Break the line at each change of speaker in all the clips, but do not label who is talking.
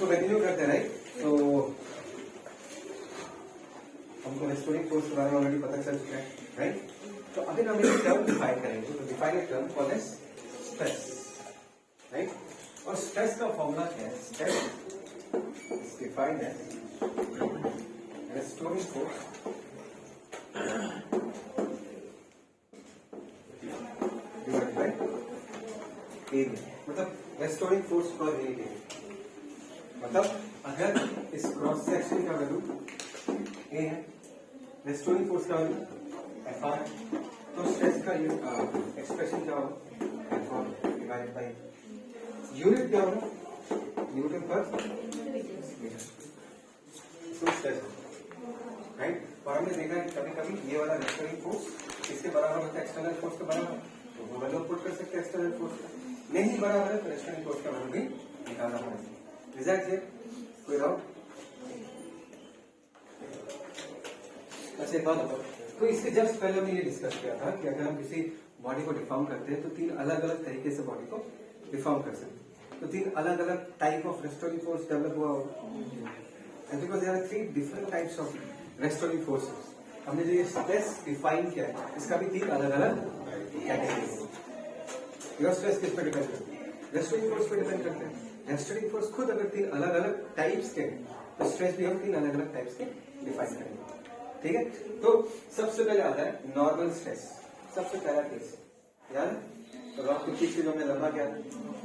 इसको कंटिन्यू करते राइट। तो हमको रेस्टोरिंग फोर्स के बारे में ऑलरेडी पता चल चुका है राइट। तो अभी हम एक टर्म डिफाइन करेंगे, तो define a term called as stress right. और स्ट्रेस का फॉर्मूला क्या है? Stress is defined as restoring force divided by area. मतलब रेस्टोरिंग फोर्स पर एरिया, मतलब अगर इस क्रॉस सेक्शन का वैल्यू ए है, रेस्टोरिंग फोर्स का वैल्यू एफ आर, तो स्ट्रेस का एक्सप्रेशन क्या होगा? F R divided by unit क्या होगा? न्यूटन पर मीटर। So stress right. और हमने देखा है कभी कभी ये वाला रेस्टोरिंग फोर्स इसके बराबर होता है एक्सटर्नल फोर्स के बराबर, तो वो वैल्यू पुट कर सकते हैं एक्सटर्नल फोर्स का। नहीं बराबर है तो रेस्टोरिंग फोर्स का वैल्यू भी निकालना पड़ेगा। रिजल्ट है कोई डाउट? अच्छा एक बात बताओ, तो इसके जस्ट पहले हमने ये डिस्कस किया था कि अगर हम किसी बॉडी को डिफॉर्म करते हैं तो तीन अलग अलग तरीके से बॉडी को डिफॉर्म कर सकते हैं। तो तीन अलग अलग type of restoring force develop हुआ होगा, and because there are 3 different types of restoring forces. हमने जो ये स्ट्रेस डिफाइन किया है इसका भी 3 अलग अलग कैटेगरी है। योर स्ट्रेस किस पे डिपेंड करता है? रेस्टोरिंग फोर्स पे डिपेंड करते हैं। रेस्टोरिंग फोर्स खुद अगर 3 अलग अलग टाइप्स के हैं तो स्ट्रेस भी हम 3 अलग अलग टाइप्स के डिफाइन करेंगे, ठीक है। तो सबसे पहले आता है नॉर्मल स्ट्रेस, सबसे पहला केस याद है? तो रॉक को खींच के जो हमने लंबा किया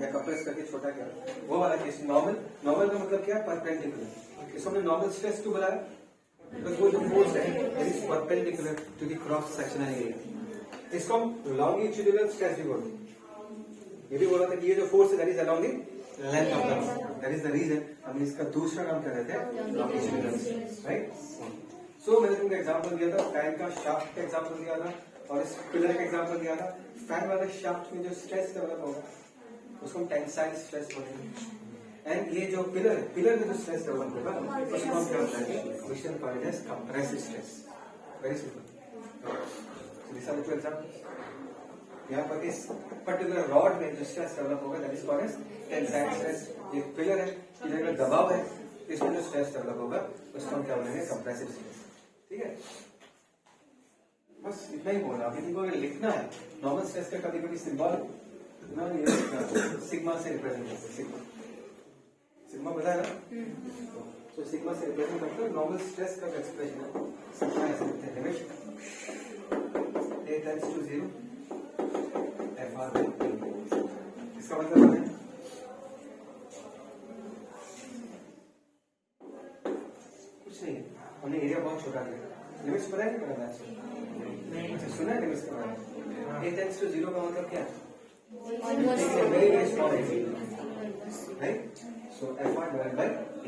या कंप्रेस करके छोटा किया, वो वाला केस नॉर्मल। नॉर्मल का मतलब क्या है? परपेंडिकुलर। इसको हमने नॉर्मल स्ट्रेस क्यों बनाया? बिकॉज वो जो फोर्स है it is perpendicular to the cross sectional area. इसको हम लॉन्गिट्यूडिनल स्ट्रेस भी बोलते हैं। ये भी बोला था कि ये जो फोर्स है that is along the length of the, that is the reason हमने इसका दूसरा नाम क्या रहता है? Longitudinal stress right. सो मैंने तुमको एग्जांपल दिया था, फैन का शाफ्ट का एग्जांपल दिया था और इस पिलर का एग्जांपल दिया था। फैन वाले शाफ्ट में जो स्ट्रेस डेवलप होगा उसको हम टेंसाइल स्ट्रेस बोलेंगे, एंड ये जो पिलर में जो स्ट्रेस डेवलप होगा उसको हम क्या बोलेंगे? We shall call it as compressive stress. Very simple. This are the two examples. यहाँ पर इस पर्टिकुलर रॉड में जो स्ट्रेस डेवलप होगा that is called as tensile stress. ये पिलर है, पिलर में दबाव है, इसमें जो स्ट्रेस डेवलप होगा उसको हम क्या बोलेंगे? कंप्रेसिव स्ट्रेस, ठीक है। बस इतना ही बोलना। अभी तुमको अगर लिखना है नॉर्मल स्ट्रेस का कभी कभी सिंबल ना ये सिग्मा से रिप्रेजेंट करते हैं। सिग्मा सिग्मा पता है ना? तो सिग्मा से रिप्रेजेंट करते हैं नॉर्मल स्ट्रेस का एक्सप्रेशन है। सिग्मा ऐसे लिखते हैं limit a tends to 0 f r by T। इसका मतलब है कुछ नहीं, हमने एरिया बहुत छोटा लिया। लिमिट्स पता है क्या करना है? अच्छा सुना है लिमिट्स के बारे में? a टेंड्स टू 0 का मतलब क्या है? Very very small right. So f r divided by T।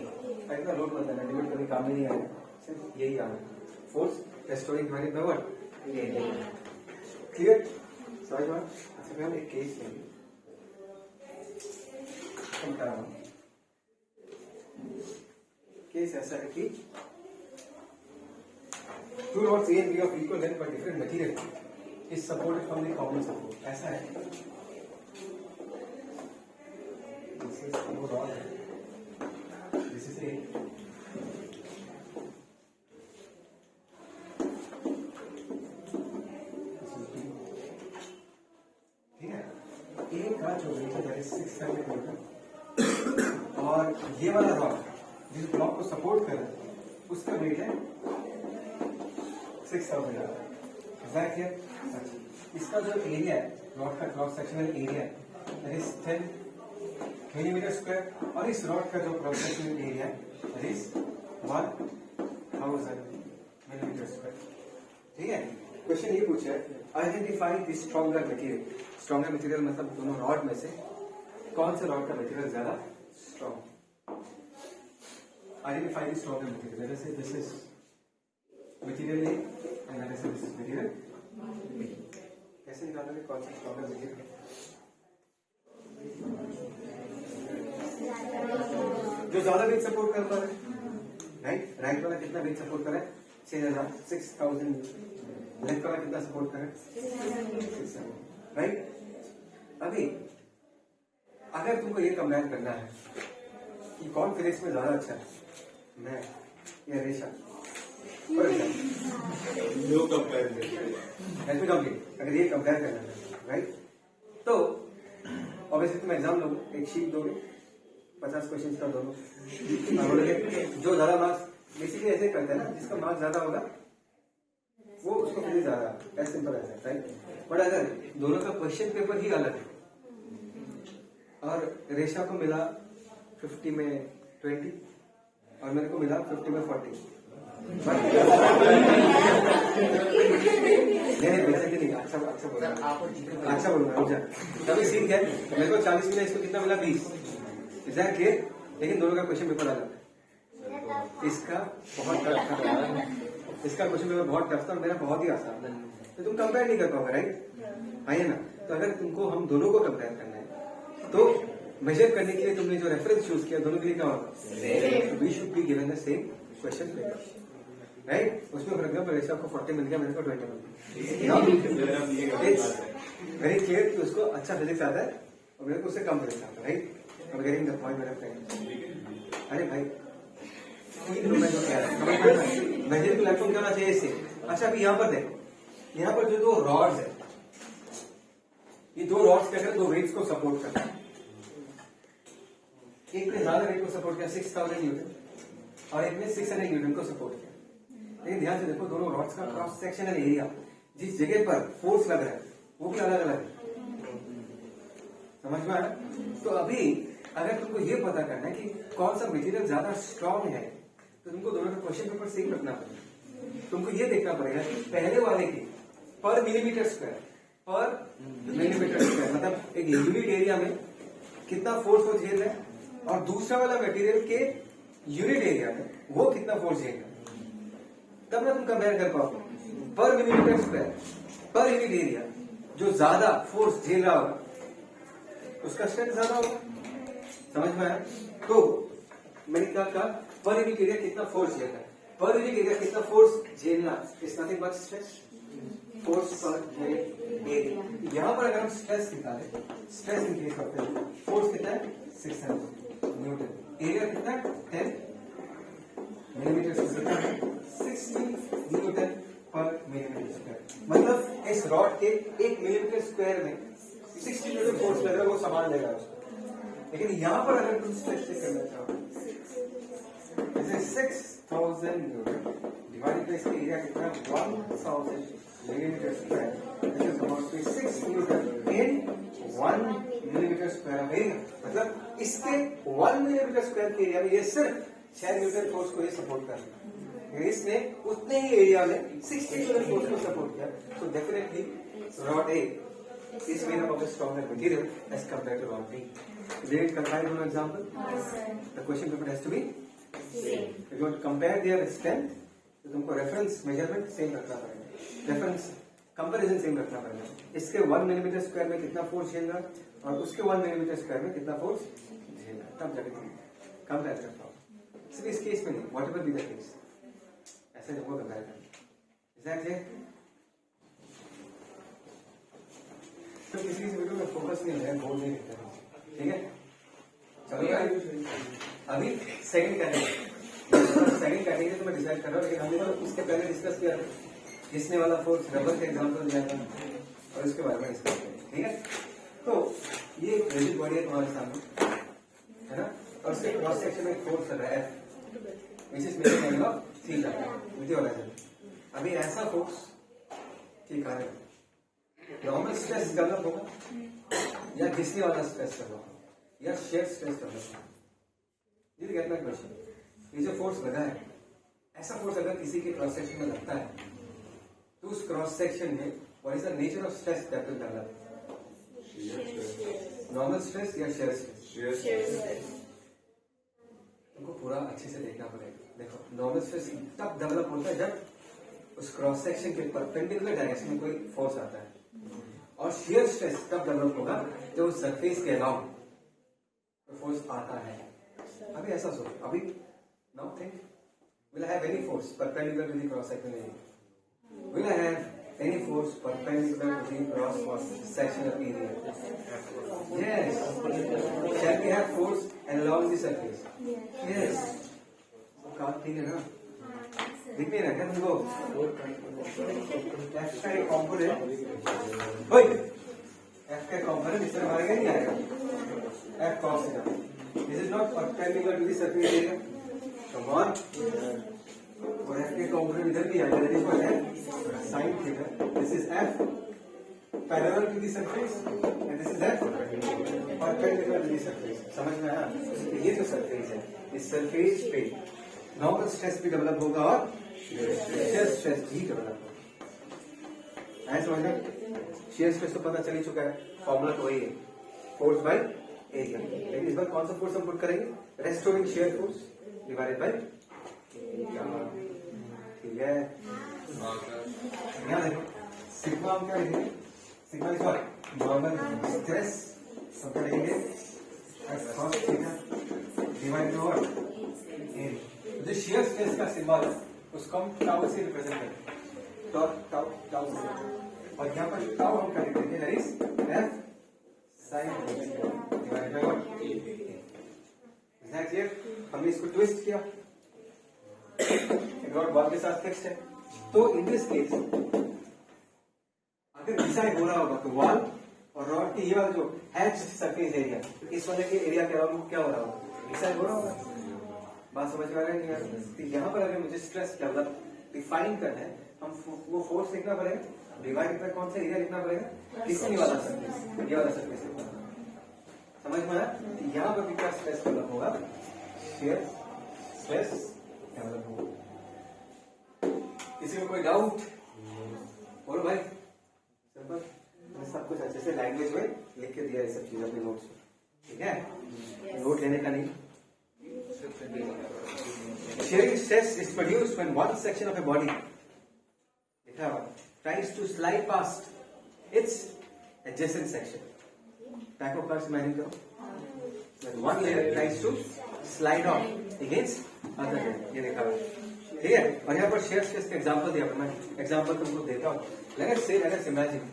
File का लोड मतलब लिमिट कभी काम में नहीं आया, सिर्फ यही आया। Force restoring divided by what? Clear? समझ में? अच्छा फिर हम एक केस लेंगे, केस ऐसा है कि two rods A and B of equal length but different material is supported from the common support। ऐसा है, this is two rod, this is A, this is B, ठीक है। A का जो वेट है दैट इज 600 न्यूटन और ये वाला रॉड जिस ब्लॉक को सपोर्ट कर रहा है उसका वेट है 6000। एग्जैक्ट है। इसका जो एरिया है रॉड का cross sectional area that is 10 millimetre square और इस रॉड का जो क्रॉस सेक्शनल एरिया है दैट इज 1000 मिलीमीटर स्क्वायर, ठीक है। क्वेश्चन ये पूछा है identify the stronger material. Stronger material मतलब दोनों रॉड में से कौन से रॉड का मटेरियल ज्यादा strong? Identify the stronger material. जैसे this is material A and this is material B. कैसे निकालोगे कौन सा स्ट्रॉन्गर मटेरियल? जो ज्यादा वेट सपोर्ट कर पा रहा है, राइट वाला कितना वेट सपोर्ट कर रहा है? 6000। लेफ्ट वाला कितना सपोर्ट कर रहा है? 600, राइट। अभी अगर तुमको ये कंपेयर करना है कि कौन फिजिक्स में ज्यादा अच्छा है, मैं या रेशा? नो कंपेयर, अगर ये कंपेयर करना है, राइट? तो ऑब्वियसली तुम एग्जाम लोगे, एक शीट दोगे, 50 क्वेश्चन का दोनों, जो ज्यादा मार्क्स, बेसिकली ऐसे करते हैं ना, जिसका मार्क्स ज्यादा होगा वो उसको फिजिक्स ज्यादा, as simple as that, right? But अगर दोनों का क्वेश्चन पेपर ही अलग है और रेशा को मिला 50 में 20 और मेरे को मिला 50 में 40, नहीं बेसिकली नहीं, अच्छा बोलूंगा, तभी सीन क्या है, मेरे को 40 मिला, इसको कितना मिला 20, एग्जैक्टली, लेकिन दोनों का क्वेश्चन पेपर अलग है। इसका बहुत टफ था, इसका क्वेश्चन पेपर बहुत टफ था, मेरा बहुत ही आसान था, तो तुम कंपेयर नहीं कर पाओगे, राइट? आइए ना, तो अगर तुमको हम दोनों को कंपेयर करना है तो मेजर करने के लिए तुमने जो रेफरेंस चूज किया, दोनों के लिए क्या होगा? We should be given the same question paper, right? उसमें फॉर एग्जाम्पल रेशा को 40 मिल गया, मेरे को 20 मिल गया, वेरी क्लियर कि उसको अच्छा फिजिक्स आता है और मेरे को उससे कम फिजिक्स आता है, right? I'm getting the point मेरा फ्रेंड। अरे भाई मेजर प्लेटफॉर्म क्या होना चाहिए इससे? अच्छा अभी यहाँ पर देखो, यहाँ पर जो दो रॉड्स है, ये दो रॉड्स क्या करते हैं? दो वेट्स को सपोर्ट करते हैं। एक ने ज्यादा वेट को सपोर्ट किया 6000 न्यूटन और एक ने 600 न्यूटन को सपोर्ट किया, लेकिन ध्यान से देखो दोनों रॉड्स का क्रॉस सेक्शनल एरिया, जिस जगह पर फोर्स लग रहा है वो भी अलग अलग है, समझ में आया? तो अभी अगर तुमको ये पता करना है कि कौन सा मटेरियल ज्यादा स्ट्रांग है तो तुमको दोनों का क्वेश्चन पेपर सेम रखना पड़ेगा। तुमको ये देखना पड़ेगा कि पहले वाले की पर मिलीमीटर स्क्वायर मतलब एक यूनिट एरिया में कितना फोर्स वो झेल रहा है और दूसरा वाला मटेरियल के यूनिट एरिया में वो कितना फोर्स झेल रहा है, तब ना तुम कंपेयर कर पाओगे। पर millimetre square per unit area जो ज्यादा फोर्स झेल रहा होगा उसका स्ट्रेंथ ज्यादा होगा, समझ में आया? तो मैंने क्या कहा, पर यूनिट एरिया कितना फोर्स झेलना है, पर यूनिट एरिया कितना फोर्स झेलना is nothing but stress, force per unit area. यहाँ पर अगर हम स्ट्रेस निकालें, स्ट्रेस इंक्रीज करते हैं, फोर्स कितना है 600 न्यूटन, एरिया कितना है 10 मिलीमीटर स्क्वायर, 60 न्यूटन पर मिलीमीटर स्क्वायर, मतलब इस रॉड के 1 मिलीमीटर स्क्वायर में 60 न्यूटन फोर्स लग रहा है, वो सामान लेगा उसको। लेकिन यहां पर अगर तुम स्ट्रेच करना चाहो, जैसे 6000 न्यूटन डिवाइडेड बाय इसका एरिया कितना है 1000 millimetre square, this is about 6 Newton in 1 millimetre square of area, मतलब इसके 1 मिलीमीटर स्क्वायर के एरिया में ये सिर्फ 6 न्यूटन फोर्स को ये सपोर्ट कर रहा है, इसने उतने ही एरिया में 60 न्यूटन फोर्स को सपोर्ट किया, so definitely rod A is made up of a stronger material as compared to rod B. Did it compare one example? The question paper has to be same. If you want to compare their strength, तो तुमको reference measurement same रखना पड़ेगा, reference comparison same रखना पड़ेगा। इसके 1 millimetre square में कितना force झेल रहा है और उसके 1 मिलीमीटर स्क्वायर में कितना फोर्स झेल रहा है, तब जाके तुम कंपेयर कर पाओ। सिर्फ इस केस में नहीं, व्हाटएवर बी द केस, ऐसे तुमको कंपेयर करना। एग्जैक्टली। तो किसी वीडियो में फोकस नहीं है, बोल नहीं रहता है, ठीक है? चलो अभी सेकंड कैटेगरी तो मैं डिसाइड कर रहा हूँ, लेकिन हमने तो इसके पहले डिस्कस किया था घिसने वाला फोर्स, रबर के एग्जांपल दिया था और इसके बारे में डिस्कस किया, ठीक है? तो ये रिजिड बॉडी है तुम्हारे सामने, है ना? और उसके क्रॉस सेक्शन में फोर्स कर रहा है F, which is making angle of theta, अभी ऐसा फोर्स ठीक है, नॉर्मल स्ट्रेस डेवलप होगा या घिसने वाला स्ट्रेस डेवलप होगा या शेयर स्ट्रेस डेवलप होगा? ये गेट माय क्वेश्चन। ये जो फोर्स लगा है, ऐसा फोर्स अगर किसी के क्रॉस सेक्शन में लगता है तो उस क्रॉस सेक्शन में what is the nature of stress that will develop? Normal stress या शेयर स्ट्रेस? तुमको पूरा अच्छे से देखना पड़ेगा। देखो नॉर्मल स्ट्रेस तब डेवलप होता है जब उस क्रॉस सेक्शन के परपेंडिकुलर डायरेक्शन में कोई फोर्स आता है, और शेयर स्ट्रेस तब डेवलप होगा जब उस सरफेस के अलाउंड फोर्स आता है। अभी ऐसा सोचो, अभी now think, will I have any force perpendicular to the cross section area? Will I have any force perpendicular to the cross sectional area? Yes. Shall we have have force along the surface. Yes. काम ठीक है ना? दिख नहीं रहा क्या तुमको? F का एक कॉम्पोनेंट, ओए, F का कॉम्पोनेंट इस तरह मारेगा नहीं आएगा? F cos theta. This is not perpendicular to the surface area. Come on. और F के कॉम्पोनेंट इधर भी आएगा, that is what है? Sin theta. This is F parallel to the surface and this is F perpendicular to the surface. समझ में आया? ये जो सरफेस है, इस सरफेस पे नॉर्मल स्ट्रेस भी डेवलप होगा और शेयर स्ट्रेस भी डेवलप होगा। ऐसा समझ में? शेयर स्ट्रेस तो पता चल ही चुका है, फॉर्मूला तो वही है, फोर्स बाय एरिया। लेकिन इस बार कौन सा फोर्स हम पुट करेंगे? Restoring shear force divided by area. ठीक है, यहाँ देखो सिग्मा हम क्या लिखेंगे? Sigma is what? Normal stress हम क्या लिखेंगे? cos theta divided by what? Area. जो शेयर स्ट्रेस का सिंबल है उसको हम टाउ से रिप्रेजेंट करते हैं, टाउ से, और यहाँ पर टाउ हम क्या लिखेंगे? That is F sin divided by what? Is that clear? हमने इसको ट्विस्ट किया, एक रॉड बॉल के साथ फिक्स्ड है, तो इन दिस केस अगर डिसाइड हो रहा होगा तो वॉल और रॉड की ये वाला जो हैच सरफेस एरिया, इस वाले के एरिया के अराउंड क्या हो रहा होगा? डिसाइड हो रहा होगा। बात समझ में आ रहा है नहीं यार? तो यहाँ पर अगर मुझे स्ट्रेस डेवलप डिफाइन करना है, हम वो फोर्स लिखना पड़ेगा, डिवाइड पर कौन सा एरिया लिखना पड़ेगा? किसी वाला सरफेस, ये वाला सरफेस लिखना पड़ेगा। समझ में आया? तो यहाँ पर भी क्या स्ट्रेस डेवलप होगा? शेयर स्ट्रेस डेवलप होगा। किसी में कोई डाउट? बोलो भाई। सिंपल, मैंने सब कुछ अच्छे से लैंग्वेज में लिख के दिया, ये सब चीज अपने नोट्स में, ठीक है? नोट लेने का नहीं। Shearing stress is produced when one section of a body tries to slide past its adjacent section. Back of class imagine करो, when one layer tries to slide on against other layer, ये देखा हुआ, ठीक है? और यहाँ पर shear stress का एग्जांपल दिया, मैं एग्जांपल तुमको देता हूँ। Let us imagine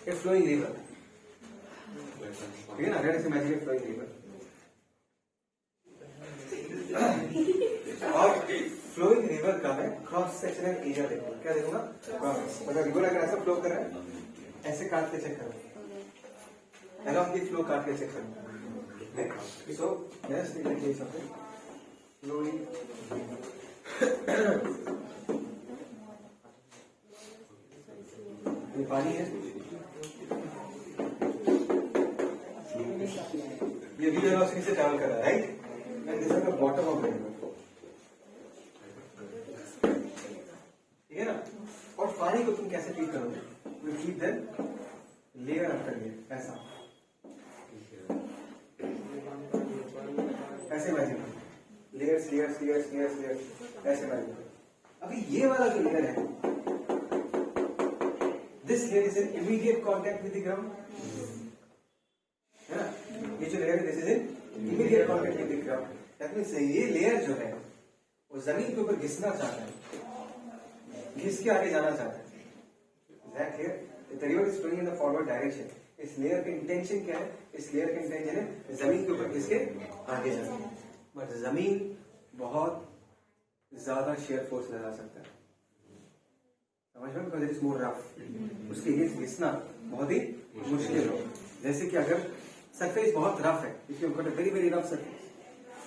a flowing river, ठीक है ना? Let us imagine a flowing river. और फ्लोइंग रिवर का मैं क्रॉस सेक्शनल एरिया देखूंगा। क्या देखूंगा? क्रॉस। मतलब रिवर अगर ऐसा फ्लो कर रहा है, ऐसे काट के चेक करो, अलॉन्ग द फ्लो काट के चेक करो। So let's take something flowing, ये पानी है, ये भी वेलोसिटी से ट्रैवल कर रहा है, right? And this is the bottom of the river, ठीक है ना? और पानी को तुम कैसे ट्रीट करोगे? You keep them layer after layer, ऐसा ऐसे इमेजिन करो, layers layers layers layers layers, ऐसे इमेजिन करो। अभी ये वाला जो लेयर है, this layer is in immediate contact with the ground, है ना? ये जो लेयर है, this is in immediate contact with the ground. That means ये लेयर जो है वो जमीन के ऊपर घिसना चाहता है, घिस के आगे जाना चाहता है। That here, the river is flowing in the forward direction. इस लेयर का इंटेंशन क्या है? इस लेयर का इंटेंशन है जमीन के ऊपर घिस के आगे जाना, बट जमीन बहुत ज्यादा शेयर फोर्स लगा सकता है, समझ में? Because it is more rough, उसके लिए घिसना बहुत ही मुश्किल हो। जैसे कि अगर सरफेस बहुत रफ है, if you got a very very rough surface,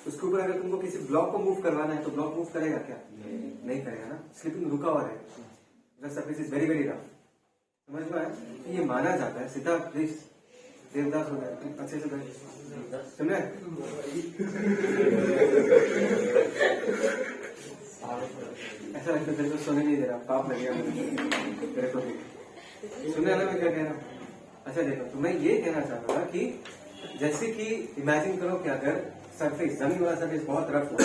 उसके ऊपर अगर तुमको किसी ब्लॉक को मूव करवाना है तो ब्लॉक मूव करेगा क्या? नहीं करेगा ना, स्लिपिंग रुका हुआ रहेगा। Surface is very very rough, समझ में आया? ये माना जाता है। सीधा प्लीज देवदास हो गया, अच्छे से सुन रहे? ऐसा लगता है तेरे को सोने नहीं दे रहा, पाप लगेगा तेरे को। सुनने वाला मैं क्या कह रहा हूँ? अच्छा देखो, तो मैं ये कहना चाहता था कि जैसे कि इमेजिन करो कि अगर सरफेस, जमीन वाला सरफेस बहुत रफ हो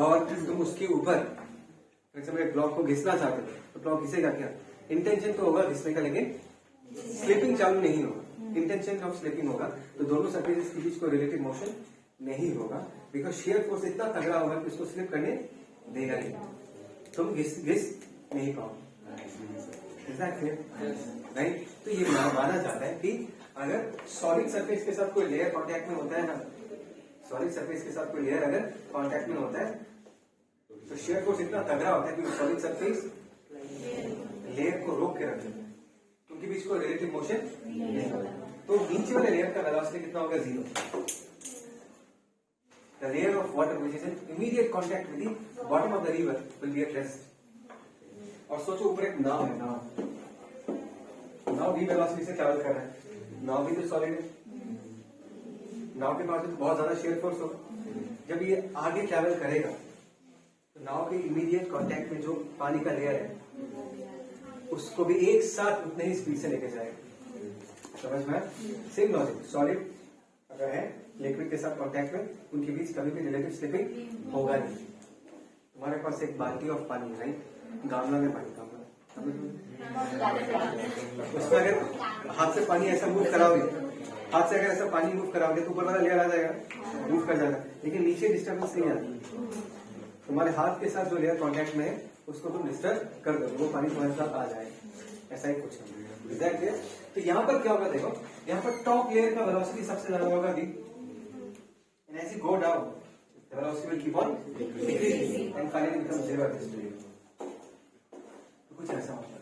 और तुम उसके ऊपर फॉर एग्जाम्पल एक ब्लॉक को घिसना चाहते हो, तो ब्लॉक घिसेगा क्या? इंटेंशन तो होगा घिसने का, लेकिन स्लिपिंग चालू नहीं होगा। इंटेंशन ऑफ स्लिपिंग होगा तो दोनों सरफेसेस के बीच को रिलेटिव मोशन नहीं होगा, बिकॉज शेयर फोर्स इतना तगड़ा होगा कि उसको स्लिप करने देगा नहीं, तुम घिस नहीं पाओगे। राइट। तो ये माना जाता है कि अगर सॉलिड सरफेस के साथ कोई लेयर कांटेक्ट में होता है ना, सॉलिड सरफेस के साथ कोई लेयर अगर कांटेक्ट में होता है तो शेयर फोर्स इतना तगड़ा होता है कि सॉलिड सरफेस लेयर को रोक के रख देता है, क्योंकि बीच को रिलेटिव मोशन नहीं होता। तो नीचे वाले लेयर का वेलोसिटी कितना होगा? 0। The layer of water which is in immediate contact with the bottom of the river will be at rest. और सोचो ऊपर एक नाव है, नाव भी वेलोसिटी से ट्रैवल कर रहा है, नाव भी तो सॉलिड है, नाव के पास तो बहुत ज्यादा शेयर फोर्स होगा। जब ये आगे ट्रैवल करेगा तो नाव के इमीडिएट कांटेक्ट में जो पानी का लेयर है उसको भी एक साथ उतने ही स्पीड से लेके जाएगा। समझ में? सेम लॉजिक, सॉलिड अगर है लिक्विड के साथ कांटेक्ट में, उनके बीच कभी भी रिलेटिव स्लिपिंग होगा नहीं। तुम्हारे पास एक बाल्टी ऑफ पानी है, राइट, गामला में पानी, उसमें अगर हाथ से पानी ऐसा मूव कराओगे, हाथ से अगर ऐसा पानी मूव कराओगे तो ऊपर वाला लेयर आ जाएगा, मूव कर जाएगा, लेकिन नीचे डिस्टर्बेंस नहीं आती। तुम्हारे हाथ के साथ जो लेयर कांटेक्ट में है उसको तुम डिस्टर्ब कर दो, वो पानी तुम्हारे साथ आ जाएगा। ऐसा ही कुछ है। तो यहाँ पर क्या होगा? देखो, यहाँ पर टॉप लेयर का वेलोसिटी सबसे ज्यादा होगा v, and as you go down the velocity will keep on decreasing and finally become 0 at this point। तो कुछ ऐसा होता है,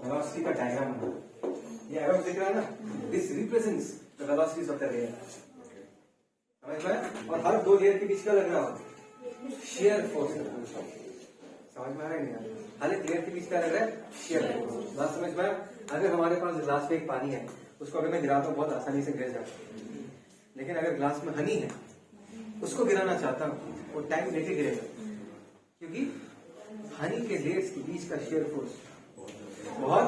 वेलोसिटी का डायग्राम बना, ये एरो दिख रहा है ना, this represents the velocities of the layer. समझ में? और हर दो लेयर के बीच का लग रहा होता शेयर फोर्स। समझ में आ रहा है नहीं? हर एक लेयर के बीच क्या लग रहा है? Shear force. बात समझ में? अगर हमारे पास गिलास में एक पानी है, उसको अगर मैं गिराता हूँ बहुत आसानी से गिर जाता है, लेकिन अगर गिलास में हनी है उसको गिराना चाहता हूँ वो टाइम लेके गिरेगा, क्योंकि हनी के लेयर्स के बीच का शेयर फोर्स बहुत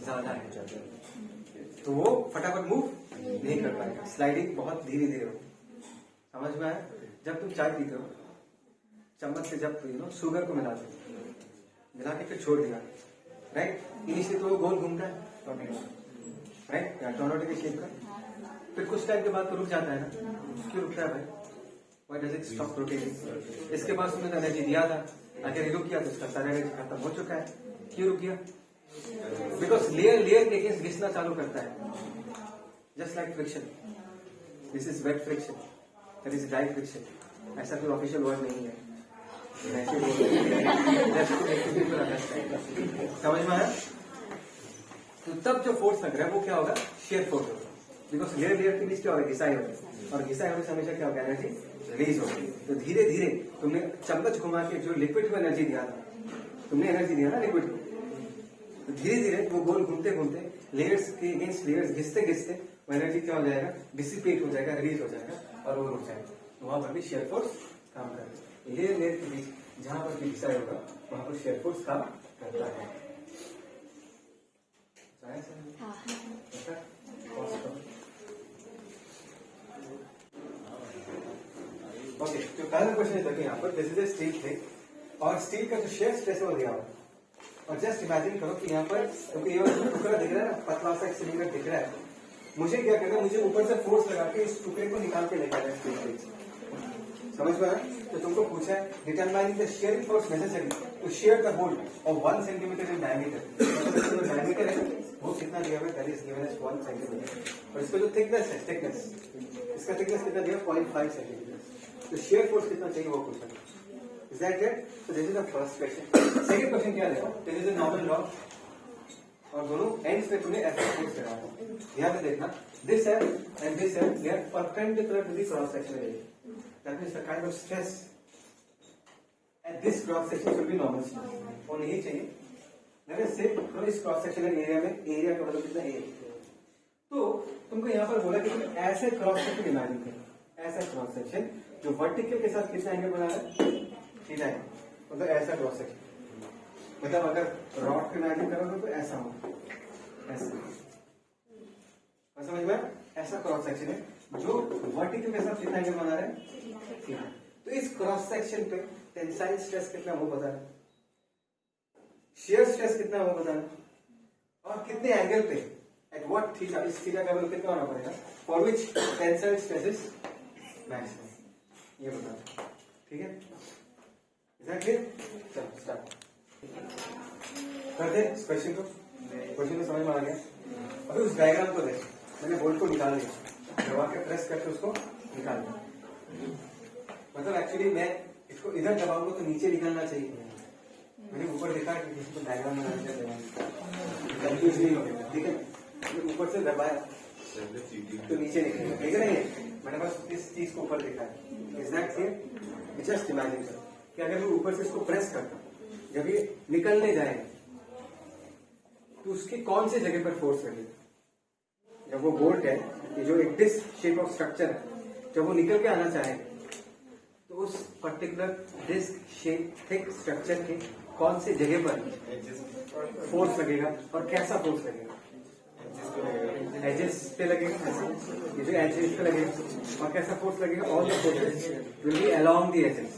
ज्यादा है, तो वो फटाफट मूव नहीं कर पाएगा, स्लाइडिंग बहुत धीरे धीरे होगी। समझ में आया? जब तुम चाय पीते हो, चम्मच से जब शुगर को मिलाते हो, मिला के फिर छोड़ दिया, राइट, इनिशियली तो वो गोल घूमता है टोर्नेडो, राइट, या टोर्नेडो के शेप का, फिर कुछ टाइम के बाद तो रुक जाता है ना। क्यों रुकता है भाई? Why does it stop rotating? इसके पास तुमने तो एनर्जी दिया था, अगर ये रुक गया तो उसका सारा एनर्जी खत्म हो चुका है। क्यों रुक गया? बिकॉज लेयर के अगेंस्ट घिसना चालू करता है, just like friction. This is wet friction, that is dry friction. ऐसा कोई ऑफिशियल वर्ड नहीं है, समझ में आया? तो तब जो फोर्स लग रहा है वो क्या होगा? शेयर फोर्स होगा, बिकॉज लेयर के बीच क्या होगा? घिसाई होगा, और घिसाई होने से हमेशा क्या होगा? एनर्जी रिलीज होगी। तो धीरे धीरे तुमने चम्मच घुमा के जो लिक्विड को एनर्जी दिया था, तुमने एनर्जी दिया ना लिक्विड को, तो धीरे धीरे वो गोल घूमते घूमते लेयर्स के अगेंस्ट लेयर्स घिसते घिसते वो एनर्जी क्या हो जाएगा? डिसिपेट हो जाएगा, रिलीज हो जाएगा, और वो रुक जाएगा। तो वहां पर भी शेयर फोर्स काम करेगा। लेयर के बीच जहां पर भी घिसाई होगा वहां पर शेयर फोर्स काम करता है। ओके, तो पहला क्वेश्चन देखिए यहाँ पर, this is A steel plate, और स्टील का जो शेयर स्ट्रेस है वो दिया हुआ, और जस्ट इमेजिन करो कि यहाँ पर क्योंकि ये टुकड़ा दिख रहा है ना, पतला सा एक सिलेंडर दिख रहा है, मुझे क्या करना है? मुझे ऊपर से फोर्स लगा के इस टुकड़े को निकाल के लेकर आना स्टील प्लेट से। समझ में आया? तो तुमको पूछा है determining the shearing force necessary to shear the hole of 1 centimetre in diameter. जो डायमीटर है वो कितना दिया हुआ है? That is given as 1 centimetre, और इसका जो थिकनेस है, इसका थिकनेस कितना दिया? 0.5 सेंटीमीटर। तो शेयर फोर्स कितना चाहिए वो पूछा। Is that it? So this is the first question. Second question क्या देखो, this is a normal rod, और दोनों एंड्स पे तुमने ऐसा फोर्स लगा है। यहाँ पे देखना, दिस है एंड दिस है, they are perpendicular to the cross sectional area. That means the kind of stress at this cross section should be normal stress. और नहीं चाहिए। Let us say तो इस क्रॉस सेक्शनल एरिया में area का मतलब कितना है? तो तुमको यहाँ पर बोला कि तुम ऐसे क्रॉस सेक्शन इमेजिन करो, ऐसा क्रॉस सेक्शन जो वर्टिकल के साथ कितना एंगल बना रहा है? थीटा है, मतलब ऐसा क्रॉस सेक्शन, मतलब अगर रॉड को इमेजिन करोगे तो ऐसा हो, ऐसा समझ में? ऐसा क्रॉस सेक्शन है जो वर्टिकल के साथ कितना एंगल बना रहा है? तो इस क्रॉस सेक्शन पे टेंसाइल स्ट्रेस कितना वो बता रहा है, शियर स्ट्रेस कितना वो बता रहा है, और कितने एंगल पे, एट व्हाट थीटा, इस थीटा का वैल्यू कितना होना पड़ेगा for which tensile stress is maximum, ये बता रहा है। ठीक है, इज दैट क्लियर? चलो स्टार्ट करते हैं इस क्वेश्चन को। क्वेश्चन में समझ में आ गया? अभी उस डायग्राम को देख, मैंने बोल्ट को निकाल दिया, दबा के प्रेस करके उसको निकाल दिया। मतलब एक्चुअली मैं इसको इधर दबाऊंगा तो नीचे निकलना चाहिए, मैंने ऊपर देखा कि किसी को डायग्राम में कंफ्यूज नहीं होगा, ठीक है? ऊपर से दबाया तो नीचे निकलेगा, ठीक है? नहीं, मैंने बस इस चीज को ऊपर देखा है। एग्जैक्टली जस्ट इमेजिन कर कि अगर मैं ऊपर से इसको प्रेस करता हूं, जब ये निकलने जाए तो उसकी कौन सी जगह पर फोर्स लगेगा? जब वो बोल्ट है, ये जो एक डिस्क शेप ऑफ स्ट्रक्चर है, जब वो निकल के आना चाहे तो उस particular disc shape thick structure के कौन सी जगह पर फोर्स लगेगा और कैसा फोर्स लगेगा? एजेस पे लगेगा, ये जो एजेस पे लगेगा, और कैसा फोर्स लगेगा? All the forces will be along the edges,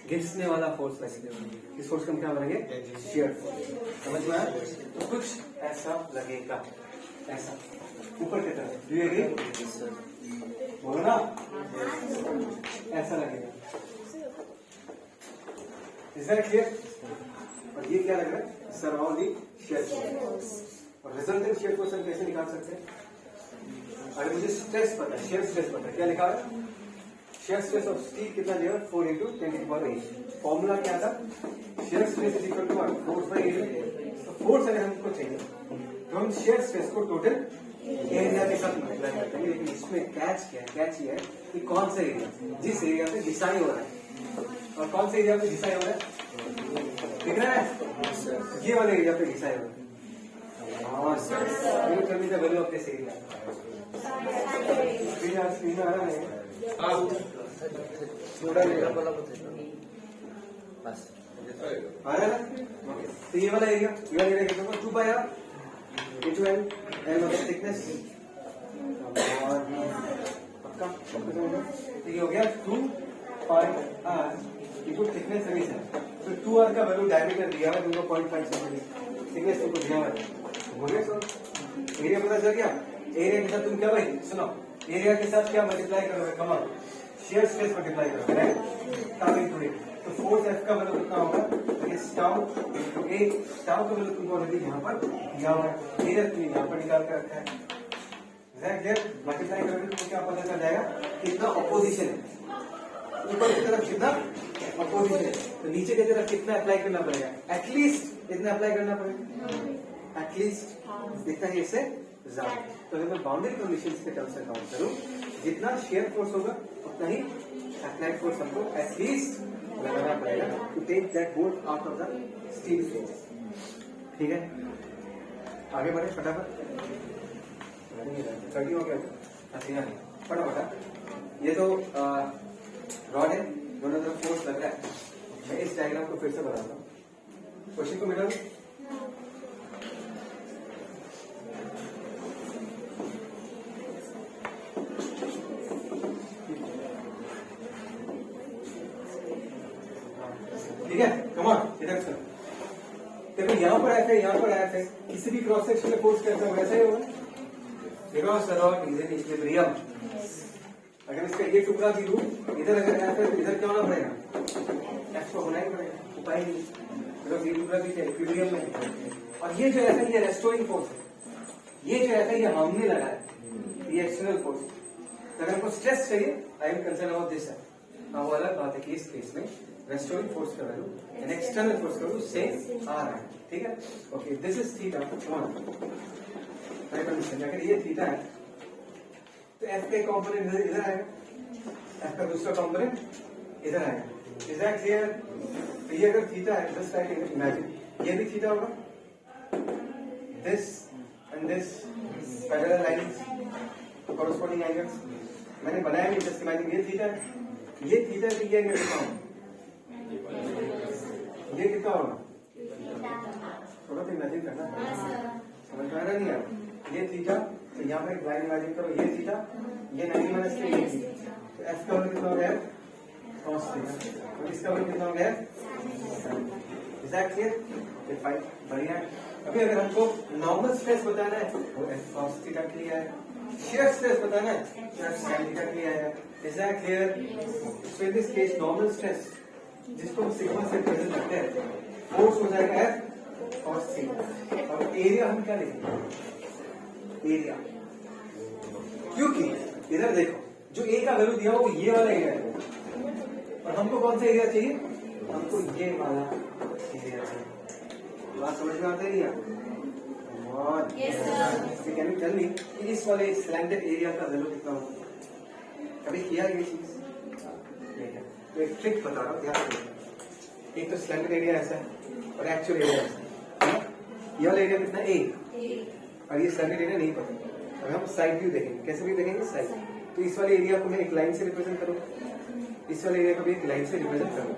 घिसने वाला फोर्स लगेगा। इस फोर्स को हम क्या बोलेंगे? Shear force. समझ में आया? तो कुछ ऐसा लगेगा, ऐसा ऊपर की तरफ। Do you agree? बोलो ना, ऐसा लगेगा। Is that clear? और ये क्या लग रहा है? Surrounding shear force. और रिजल्टेंट शियर फोर्स हम कैसे निकाल सकते हैं? अगर मुझे स्ट्रेस पता है, शियर स्ट्रेस पता है, क्या लिखा है? शियर स्ट्रेस ऑफ स्टील कितना दिया? 4 × 10⁸। फॉर्मूला क्या था? Shear stress is equal to force by area. तो फोर्स अगर हमको चाहिए तो हम शियर स्ट्रेस को टोटल एरिया के साथ मल्टीप्लाई करते हैं। लेकिन इसमें कैच ये है कि कौन सा एरिया, जिस एरिया पे घिसाई हो रहा है, और कौन से एरिया पे घिसाई हो रहा है? दिख रहा है? ये वाले एरिया पे घिसाई हो रहा है। हाँ sir, you tell me the value of this area. Screen आ रहा है? थोड़ा लेगा बोला बस आ रहा है ना? तो ये वाला एरिया, ये वाला एरिया कितना? 2 by r into l, l मतलब थिकनेस, और पक्का तो ये हो गया 2 पाई r into थिकनेस सभी से। तो 2r का वैल्यू डायमीटर दिया है तुमको 0.5 सेंटीमीटर, थिकनेस तुमको दिया है, हो गया सर? एरिया पता चल गया? एरिया के साथ तुम क्या भाई सुनो, एरिया के साथ क्या मल्टीप्लाई करोगे? कमर शियर स्ट्रेस मल्टीप्लाई करोगे, राइट? टाउ इनटू ए। तो फोर्स एफ का मतलब कितना होगा? टाउ इनटू ए। टाउ का मतलब तुमको ऑलरेडी यहाँ पर दिया हुआ है, एरिया तुमने यहाँ पर निकाल कर रखा है। मल्टीप्लाई करोगे तो क्या पता चल जाएगा? कितना ऑपोजिशन है, ऊपर की तरफ कितना ऑपोजिशन है, तो नीचे की तरफ कितना अप्लाई करना पड़ेगा? एटलीस्ट इतना अप्लाई करना पड़ेगा, एटलीस्ट इतना ही इससे ज्यादा। तो अगर मैं बाउंड्री कंडीशंस के टर्म्स से काउंट करूं, जितना शेयर फोर्स होगा उतना ही अप्लाइड फोर्स हमको एटलीस्ट लगाना पड़ेगा to take that bolt out of the steel frame. ठीक है, आगे बढ़े फटाफट। हो गया अच्छा, फटाफट। ये तो रॉड है, दोनों तरफ फोर्स लग रहा है। मैं इस डायग्राम को फिर से बताता हूँ, क्वेश्चन को मिला। ठीक है, कमान इधर से देखो, यहाँ पर ऐसे, यहाँ पर ऐसे, किसी भी क्रॉस सेक्शन में फोर्स करते हो वैसे ही होगा। Because the rod is in equilibrium. अगर इसका ये टुकड़ा भी लूं इधर, अगर ऐसे तो इधर क्या होना पड़ेगा? एफ को होना ही पड़ेगा, उपाय नहीं। बिकॉज ये टुकड़ा भी इक्विलिब्रियम में है। और ये जो ऐसा ये रेस्टोरिंग फोर्स है, ये जो ऐसा ये हमने लगा है, ये एक्सटर्नल फोर्स। तो अगर हमको स्ट्रेस चाहिए, I am concern about this है। हाँ, वो अलग बात है कि इस केस में रेस्टोरिंग फोर्स का वैल्यू एंड एक्सटर्नल फोर्स का वैल्यू सेम आ रहा है। ठीक है, ओके, दिस इज थीटा 1। अगर ये थीटा है तो एफ का कॉम्पोनेंट इधर आएगा, एफ का दूसरा कॉम्पोनेंट इधर आएगा। Is that clear? तो ये अगर थीटा है, जस्ट लाइक इमेजिन ये भी थीटा होगा, this and this parallel lines, corresponding angles मैंने बनाया नहीं, जस्ट इमेजिन ये थीटा है, ये थीटा भी ये कितना होगा? ये कितना होगा? थोड़ा तो इमेजिन करना, समझ में आ रहा नहीं है? ये थीटा, तो यहाँ पर एक लाइन इमेजिन करो, ये थीटा, ये 90 माइनस के ये थीटा, तो एफ का वैल्यू कितना हो गया? cos थीटा, और इसका वैल्यू कितना हो गया? Is that clear? फाइन, बढ़िया है। अभी अगर हमको नॉर्मल स्ट्रेस बताना है तो एफ cos थीटा के लिए है, shear stress बताना है तो एफ sin थीटा के लिए है। Is that clear? So in this case normal stress जिसको हम सिग्मा से प्रेजेंट करते हैं, फोर्स हो जाएगा एफ cos थीटा। और एरिया हम क्या लिखेंगे, एरिया, क्योंकि इधर देखो जो ए का वैल्यू दिया हो ये वाला एरिया है, और हमको कौन सा एरिया चाहिए, हमको ये वाला एरिया चाहिए। बात समझ में आता है या? कैन यू टेल मी कि इस वाले स्लैंटेड एरिया का वैल्यू कितना होगा? कभी किया ये चीज नहीं है, तो एक ट्रिक बता रहा हूँ, ध्यान रखिए। एक तो स्लैंटेड एरिया ऐसा है और एक्चुअल एरिया ऐसा है। ये वाला एरिया कितना ए, और ये स्लैंटेड एरिया नहीं पता। अब हम साइड व्यू देखेंगे, कैसे भी देखेंगे साइड। तो इस वाले एरिया को मैं एक लाइन से रिप्रेजेंट करूंगा, इस वाले एरिया को भी एक लाइन से रिप्रेजेंट करूंगा।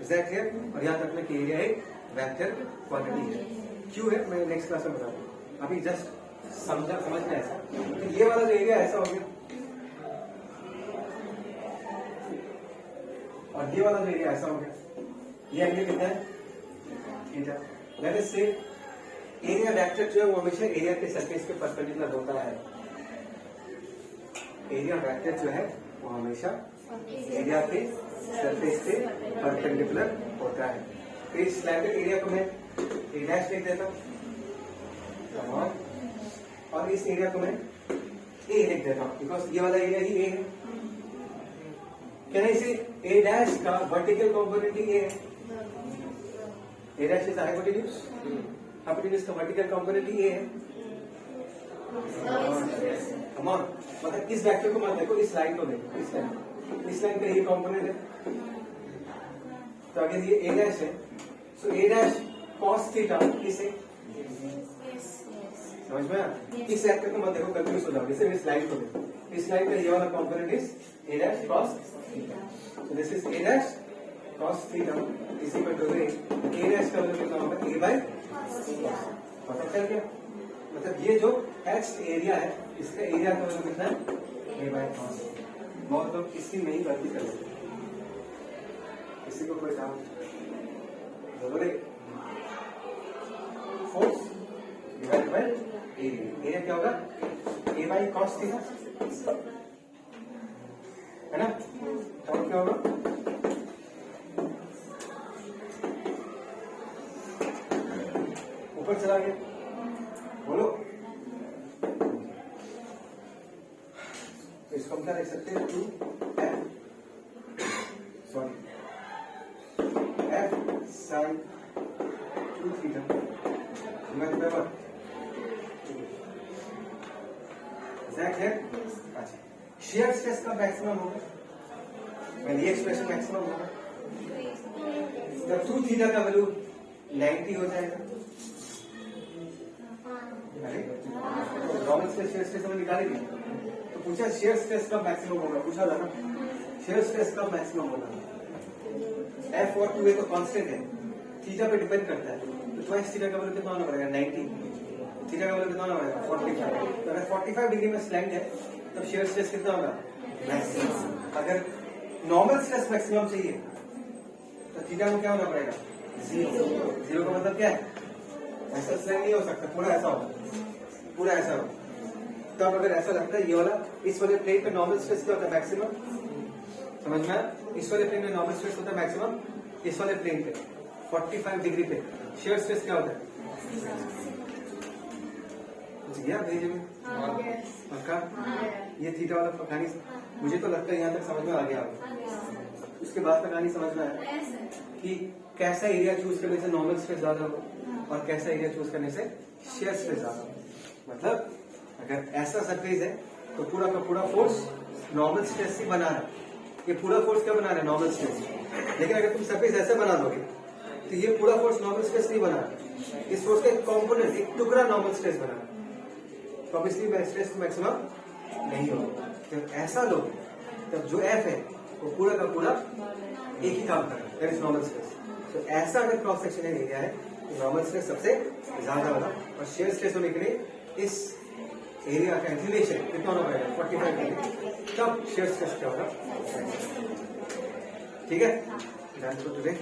Is that clear? और याद रखना कि एरिया एक वेक्टर क्वांटिटी है। क्यों है मैं नेक्स्ट क्लास में बताऊंगा, अभी जस्ट समझना ऐसा। तो ये वाला जो एरिया ऐसा हो गया, और ये वाला जो एरिया ऐसा हो गया, ये एरिया कितना है, थीटा। लेट अस से एरिया वेक्टर जो है वो हमेशा एरिया के सरफेस के परपेंडिकुलर होता है। एरिया वेक्टर जो है वो हमेशा एरिया के सरफेस पे परपेंडिकुलर होता है। तो इस स्लैंटेड एरिया को मैं ए डैश लिख देता हूँ, और इस एरिया को मैं ए लिख देता हूँ, बिकॉज ये वाला एरिया ही ए है। कैन आई से ए डैश का वर्टिकल कंपोनेंट ही ए है। ए डैश इज हाइपोटेन्यूज, हाइपोटेन्यूज का वर्टिकल कंपोनेंट ही ए है। मतलब इस वेक्टर को मत देखो, इस लाइन को देखो, इस लाइन का ये कंपोनेंट है। तो अगर ये ए डैश है, सो ए डैश कॉस थीटा किसे, समझ में आया? इस वेक्टर को मत देखो, कंफ्यूज हो जाओगे। सिर्फ इस लाइन को देखो, इस लाइन का ये वाला component is A dash cos theta. So this is A dash cos theta is equal to A dash का वैल्यू कितना होगा, ए बाय पता चल गया। मतलब ये जो एच एरिया है, इसका एरिया का वैल्यू कितना है, ए बाय कॉस। बहुत लोग इसी में ही गलती कर लेते हैं, इसी को कोई काम बोले force divide by area. Area क्या होगा, ए बाय कॉस थीटा, है ना? तो क्या होगा, ऊपर चला गया, बोलो। तो इसको हम क्या लिख सकते हैं, 2f sorry f sin 2 theta बराबर है। अच्छा, शेयर स्ट्रेस का मैक्सिमम होगा, ये एक्सप्रेशन मैक्सिमम होगा जब 2 थीटा का वैल्यू 90 हो जाएगा। नॉर्मल स्ट्रेस शेयर स्ट्रेस हमें निकालेंगे, तो पूछा शेयर स्ट्रेस कब मैक्सिमम होगा, पूछा था ना, शेयर स्ट्रेस कब मैक्सिमम होगा। एफ और 2 तो कांस्टेंट है, थीटा पे डिपेंड करता है। तो ट्वाइस थीटा का वैल्यू कितना होना पड़ेगा, 90। थीटा का वैल्यू कितना होना पड़ेगा, 45। तो अगर 45 डिग्री में स्लैंट है तो शेयर स्ट्रेस कितना होगा, मैक्सिमम। अगर नॉर्मल स्ट्रेस मैक्सिमम चाहिए तो थीटा को क्या होना पड़ेगा, 0। 0 का मतलब क्या है, ऐसा स्लैंट नहीं हो सकता, पूरा ऐसा होगा, पूरा ऐसा होगा। तो अब अगर ऐसा लगता है ये वाला, इस वाले प्लेन पे नॉर्मल स्ट्रेस क्या होता है, मैक्सिमम। समझ में आया? इस वाले प्लेन में नॉर्मल स्ट्रेस होता है मैक्सिमम, इस वाले प्लेन पे 45 डिग्री पे शेयर स्ट्रेस क्या होता है, गया भेज में पक्का। ये थीटा वाला कहानी मुझे तो लगता है यहाँ तक समझ में आ गया आपको। उसके बाद का कहानी समझ में आया कि कैसा एरिया चूज करने से नॉर्मल स्ट्रेस ज्यादा हो और कैसा एरिया चूज करने से शेयर स्ट्रेस ज्यादा हो। मतलब अगर ऐसा सरफेस है तो पूरा का पूरा फोर्स नॉर्मल स्ट्रेस से बना रहा है, ये पूरा फोर्स क्या बना रहा है, नॉर्मल स्ट्रेस। लेकिन अगर तुम सरफेस ऐसे बना दोगे तो ये पूरा फोर्स नॉर्मल स्ट्रेस नहीं बना रहा, इस फोर्स का एक कॉम्पोनेंट, एक टुकड़ा नॉर्मल स्ट्रेस बना रहा। तो ऑब्वियसली स्ट्रेस मैक्सिमम नहीं होगा। जब ऐसा लो तब जो एफ है वो पूरा का पूरा एक ही काम कर रहा है, दैट इज नॉर्मल स्ट्रेस। तो ऐसा अगर क्रॉस सेक्शन एरिया है तो नॉर्मल स्ट्रेस सबसे ज्यादा होगा, और शेयर स्ट्रेस होने के लिए इस एरिया का इंक्लिनेशन कितना होना पड़ेगा, 45 डिग्री, तब शेयर स्ट्रेस क्या होगा। ठीक है, दैट्स फॉर टुडे।